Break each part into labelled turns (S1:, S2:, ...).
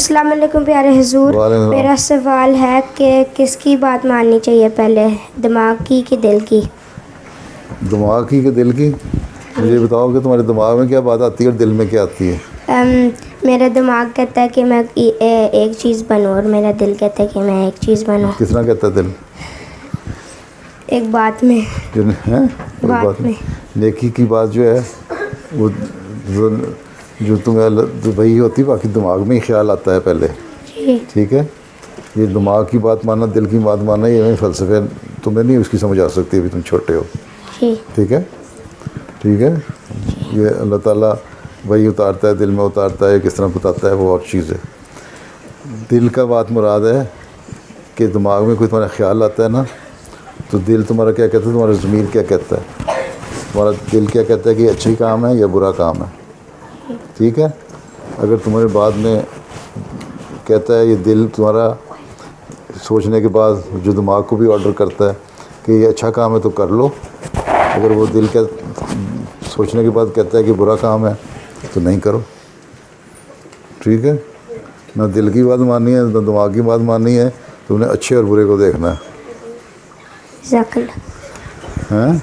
S1: السلام علیکم پیارے حضور. میرا سوال ہے کہ کس کی بات ماننی چاہیے پہلے, دماغ کی کہ دل کی؟
S2: دماغ کی کہ دل کی؟ مجھے بتاؤ کہ تمہارے دماغ میں کیا بات آتی ہے اور دل میں کیا آتی ہے؟
S1: میرا دماغ کہتا ہے کہ میں ایک چیز بنوں اور میرا دل کہتا ہے کہ میں ایک چیز بنوں.
S2: کس طرح کہتا ہے دل؟
S1: ایک بات میں.
S2: بات میں نیکی کی بات جو ہے وہ جو تمہیں وہی ہوتی ہے, باقی دماغ میں ہی خیال آتا ہے پہلے. ٹھیک ہے, یہ دماغ کی بات ماننا, دل کی بات ماننا, یہ فلسفے تمہیں نہیں اس کی سمجھ آ سکتی, ابھی تم چھوٹے ہو. ٹھیک ہے, ٹھیک ہے. یہ اللہ تعالیٰ وہی اتارتا ہے, دل میں اتارتا ہے, کس طرح بتاتا ہے وہ اور چیز ہے. دل کا بات مراد ہے کہ دماغ میں کوئی تمہارا خیال آتا ہے نا, تو دل تمہارا کیا کہتا ہے, تمہارا ضمیر کیا کہتا ہے, تمہارا دل کیا کہتا ہے کہ اچھی کام ہے یا برا کام ہے. ٹھیک ہے, اگر تمہارے بعد میں کہتا ہے یہ دل تمہارا سوچنے کے بعد جو دماغ کو بھی آرڈر کرتا ہے کہ یہ اچھا کام ہے تو کر لو, اگر وہ دل کا سوچنے کے بعد کہتا ہے کہ برا کام ہے تو نہیں کرو. ٹھیک ہے, نہ دل کی بات ماننی ہے نہ دماغ کی بات ماننی ہے, تم نے اچھے اور برے کو دیکھنا ہے. ہیں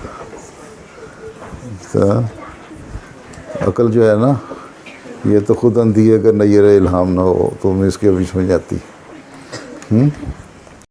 S2: تو عقل جو ہے نا, یہ تو خود اندھی ہے, اگر نیر الہام نہ ہو تو ہمیں اس کی ابھی سمجھ آتی.